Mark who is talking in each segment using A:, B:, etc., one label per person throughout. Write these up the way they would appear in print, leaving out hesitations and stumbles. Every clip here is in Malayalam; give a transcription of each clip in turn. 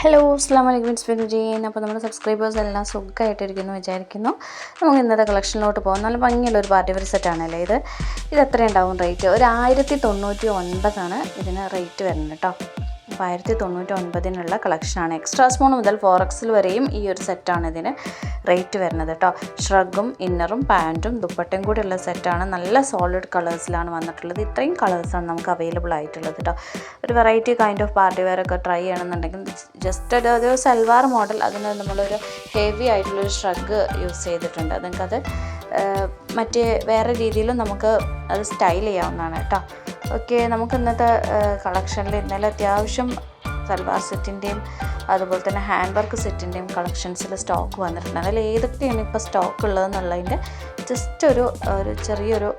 A: ഹലോ അസ്സലാമലൈക്കും വിജയൻ. അപ്പോൾ നമ്മുടെ സബ്സ്ക്രൈബേഴ്സ് എല്ലാം സുഖമായിട്ടിരിക്കുന്നു വിചാരിക്കുന്നു. നമുക്ക് ഇന്നത്തെ കളക്ഷനിലോട്ട് പോകാം. നല്ല ഭംഗിയുള്ള ഒരു പാർട്ടി വെയർ സെറ്റാണല്ലേ ഇത്. എത്ര ഉണ്ടാവും റേറ്റ്? ഒരു 1099 ഇതിന് റേറ്റ് വരുന്നത് കേട്ടോ. അപ്പോൾ 1099 കളക്ഷനാണ്. എക്സ്ട്രാ സ്മോൾ മുതൽ 4XL വരെയും ഈ ഒരു സെറ്റാണ് ഇതിന് റേറ്റ് വരുന്നത് കേട്ടോ. ഷ്രഗും ഇന്നറും പാൻറ്റും ദുപ്പട്ടയും കൂടിയുള്ള സെറ്റാണ്. നല്ല സോളിഡ് കളേഴ്സിലാണ് വന്നിട്ടുള്ളത്. ഇത്രയും കളേഴ്സാണ് നമുക്ക് അവൈലബിൾ ആയിട്ടുള്ളത് കേട്ടോ. ഒരു variety kind of party wear ഒക്കെ ട്രൈ ചെയ്യണമെന്നുണ്ടെങ്കിൽ ജസ്റ്റ് ഒരു സൽവാർ മോഡൽ, അതിന് നമ്മളൊരു ഹെവി ആയിട്ടുള്ളൊരു ഷ്രഗ് യൂസ് ചെയ്തിട്ടുണ്ട്. നിങ്ങൾക്കത് മറ്റേ വേറെ രീതിയിലും നമുക്ക് അത് സ്റ്റൈൽ ചെയ്യാവുന്നതാണ് കേട്ടോ. ഓക്കെ, നമുക്ക് ഇന്നത്തെ കളക്ഷനിൽ ഇന്നലെ അത്യാവശ്യം സൽവാർ സെറ്റിൻ്റെയും അതുപോലെ തന്നെ ഹാൻഡ് വർക്ക് സെറ്റിൻ്റെയും കളക്ഷൻസിൽ സ്റ്റോക്ക് വന്നിട്ടുണ്ട്. അതിൽ ഏതൊക്കെയാണ് ഇപ്പോൾ സ്റ്റോക്ക് ഉള്ളതെന്നുള്ളതിൻ്റെ ജസ്റ്റ് ഒരു ചെറിയൊരു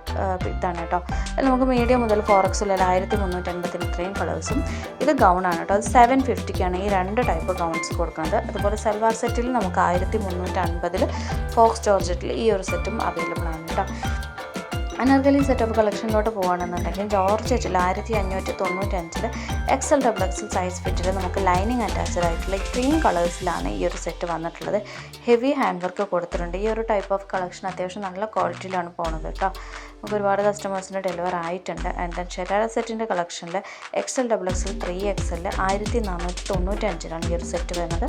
A: ഇതാണ് കേട്ടോ. അതിൽ നമുക്ക് മീഡിയം മുതൽ 4XL 1350 ഇത്രയും കളേഴ്സും. ഇത് ഗൗണാണ് കേട്ടോ. അത് 750 ഈ രണ്ട് ടൈപ്പ് ഗൗൺസ് കൊടുക്കുന്നത്. അതുപോലെ സൽവാർ സെറ്റിൽ നമുക്ക് 1350 ഫോക്സ് ജോർജറ്റിൽ ഈ ഒരു സെറ്റും അവൈലബിൾ ആണ് കേട്ടോ. അനാർക്കലി സെറ്റപ്പ് കളക്ഷനിലോട്ട് പോകുകയാണെന്നുണ്ടെങ്കിൽ ജോർജറ്റിൽ 1595 XL XXL സൈസ് ഫിറ്റിൽ നമുക്ക് ലൈനിങ് അറ്റാച്ച്ഡ് ആയിട്ടുള്ള ഇത്രയും കളേഴ്സിലാണ് ഈ ഒരു സെറ്റ് വന്നിട്ടുള്ളത്. ഹെവി ഹാൻഡ് വർക്ക് കൊടുത്തിട്ടുണ്ട്. ഈ ഒരു ടൈപ്പ് ഓഫ് കളക്ഷൻ അത്യാവശ്യം നല്ല ക്വാളിറ്റിയിലാണ് പോകുന്നത് കേട്ടോ. നമുക്ക് ഒരുപാട് കസ്റ്റമേഴ്സിന് ഡെലിവർ ആയിട്ടുണ്ട്. ആൻഡ് ദെൻ ഷെരാര സെറ്റിൻ്റെ കളക്ഷനിൽ XL XXL 3XL 1495 ഈ ഒരു സെറ്റ് വരുന്നത്.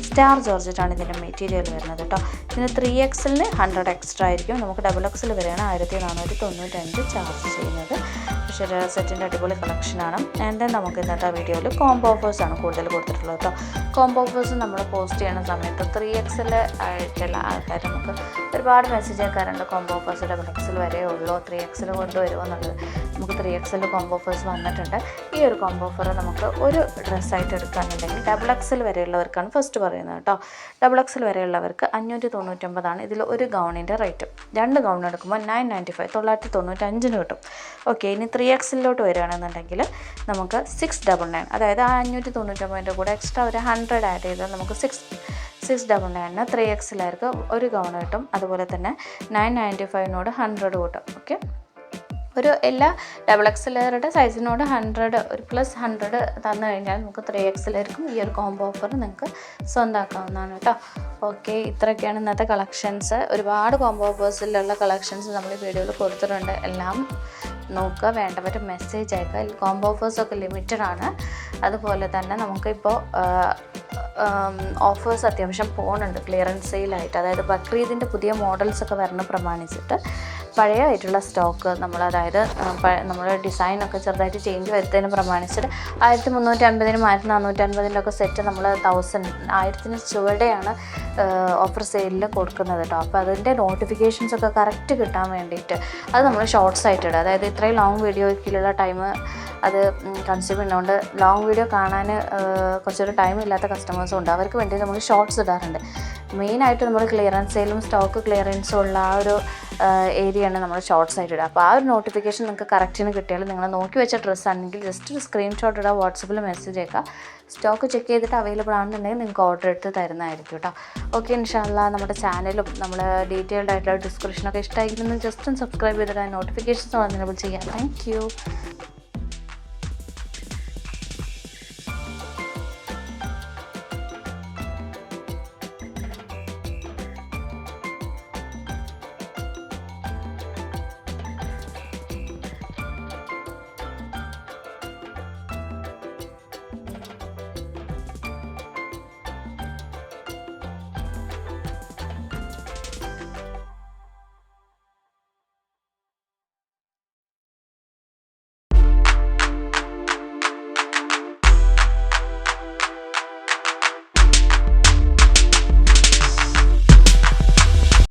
A: സ്റ്റാർ ജോർജറ്റാണ് ഇതിൻ്റെ മെറ്റീരിയൽ വരുന്നത് കേട്ടോ. ഇതിന് 3XL 100 എക്സ്ട്രാ ആയിരിക്കും. നമുക്ക് XXL വരെയാണ് 1495 ചാർജ് ചെയ്യുന്നത്. ഷെരാര സെറ്റിൻ്റെ അടിപൊളി കളക്ഷനാണ്. ആൻഡ് ദെൻ നമുക്ക് ഇന്നത്തെ വീഡിയോയിൽ കോംബോ ഓഫേഴ്സാണ് കൂടുതൽ കൊടുത്തിട്ടുള്ളത് കേട്ടോ. കോംബോ ഓഫേഴ്സ് നമ്മൾ പോസ്റ്റ് ചെയ്യുന്ന സമയത്ത് 3XL ആയിട്ടുള്ള ആൾക്കാർ നമുക്ക് ഒരുപാട് മെസ്സേജ് അയക്കാറുണ്ട്. കോംബോ ഓഫേഴ്സ് XXL വരെ ഉള്ളൂ, 3XL കൊണ്ടുവരുമോ എന്നുള്ളത്. നമുക്ക് 3XL കോംബോ ഓഫേഴ്സ് വന്നിട്ടുണ്ട്. ഈ ഒരു കോംബോ ഓഫർ നമുക്ക് ഒരു ഡ്രസ്സായിട്ട് എടുക്കുകയാണെന്നുണ്ടെങ്കിൽ XXL വരെയുള്ളവർക്കാണ് ഫസ്റ്റ് പറയുന്നത് കേട്ടോ. XXL വരെയുള്ളവർക്ക് 599 ഇതിൽ ഒരു ഗൗണിൻ്റെ റേറ്റ്. 2 ഗൗൺ എടുക്കുമ്പോൾ 995 995 കിട്ടും. ഓക്കെ, ഇനി 3XLോട്ട് വരികയാണെന്നുണ്ടെങ്കിൽ നമുക്ക് 699, അതായത് ആ 599 കൂടെ എക്സ്ട്രാ ഒരു 100 ആഡ് ചെയ്താൽ നമുക്ക് 699 3XLാർക്ക് ഒരു ഗൗൺ കിട്ടും. അതുപോലെ തന്നെ 995 100 കൂട്ടും. ഓക്കെ, ഒരു എല്ലാ XXLരുടെ സൈസിനോട് 100 ഒരു പ്ലസ് 100 തന്നു കഴിഞ്ഞാൽ നമുക്ക് 3XLായിരിക്കും ഈ ഒരു കോംബോ ഓഫർ നിങ്ങൾക്ക് സ്വന്തമാക്കാവുന്നതാണ് കേട്ടോ. ഓക്കെ, ഇത്രയൊക്കെയാണ് ഇന്നത്തെ കളക്ഷൻസ്. ഒരുപാട് കോംബോ ഓഫേഴ്സിലുള്ള കളക്ഷൻസ് നമ്മൾ ഈ വീഡിയോയിൽ കൊടുത്തിട്ടുണ്ട്. എല്ലാം നോക്കുക, വേണ്ടവർ മെസ്സേജ് അയക്കുക. കോംബോ ഓഫേഴ്സൊക്കെ ലിമിറ്റഡ് ആണ്. അതുപോലെ തന്നെ നമുക്കിപ്പോൾ ഓഫേഴ്സ് അത്യാവശ്യം പോകുന്നുണ്ട് ക്ലിയറൻസ് സെയിലായിട്ട്. അതായത് ബക്രീദിൻ്റെ പുതിയ മോഡൽസൊക്കെ വരണം പ്രമാണിച്ചിട്ട് പഴയ ആയിട്ടുള്ള സ്റ്റോക്ക് അതായത് നമ്മൾ ഡിസൈനൊക്കെ ചെറുതായിട്ട് ചേഞ്ച് വരുത്തതിന് പ്രമാണിച്ചിട്ട് 1350 1450 സെറ്റ് നമ്മൾ 1000 ചുവടെയാണ് ഓഫർ സെയിലിൽ കൊടുക്കുന്നത് കേട്ടോ. അപ്പോൾ അതിൻ്റെ നോട്ടിഫിക്കേഷൻസൊക്കെ കറക്റ്റ് കിട്ടാൻ വേണ്ടിയിട്ട് അത് നമ്മൾ ഷോർട്സ് ആയിട്ട് ഇടുക. അതായത് ഇത്രയും ലോങ് വീഡിയോയ്ക്കുള്ള ടൈം അത് കൺസ്യൂം ചെയ്യുന്നതുകൊണ്ട് ലോങ് വീഡിയോ കാണാൻ കുറച്ചൊരു ടൈം ഇല്ലാത്ത കസ്റ്റമേഴ്സും ഉണ്ട്. അവർക്ക് വേണ്ടി നമ്മൾ ഷോർട്സ് ഇടാറുണ്ട്. മെയിനായിട്ട് നമ്മൾ ക്ലിയറൻസ് സെയിലും സ്റ്റോക്ക് ക്ലിയറൻസും ഉള്ള ആ ഒരു ഏരിയയാണ് നമ്മൾ ഷോർട്സ് ആയിട്ട് ഇടുക. അപ്പോൾ ആ ഒരു നോട്ടിഫിക്കേഷൻ നിങ്ങൾക്ക് കറക്റ്റിന് കിട്ടിയാൽ നിങ്ങൾ നോക്കി വെച്ച ഡ്രസ്സ് ആണെങ്കിൽ ജസ്റ്റ് ഒരു സ്ക്രീൻഷോട്ട് ഇടുക, വാട്സപ്പിൽ മെസ്സേജ് അയക്കുക. സ്റ്റോക്ക് ചെക്ക് ചെയ്തിട്ട് അവൈലബിൾ ആണെന്നുണ്ടെങ്കിൽ നിങ്ങൾക്ക് ഓർഡർ എടുത്ത് തരുന്നതായിരിക്കും കേട്ടോ. ഓക്കെ, ഇൻഷാല്ലാ നമ്മുടെ ചാനലും നമ്മൾ ഡീറ്റെയിൽഡ് ആയിട്ടുള്ള ഡിസ്ക്രിപ്ഷനൊക്കെ ഇഷ്ടമായിരിക്കുന്നു ജസ്റ്റ് ഒന്ന് സബ്സ്ക്രൈബ് ചെയ്തിട്ട് നോട്ടിഫിക്കേഷൻസ് അവൈലബിൾ ചെയ്യാം. Thank you.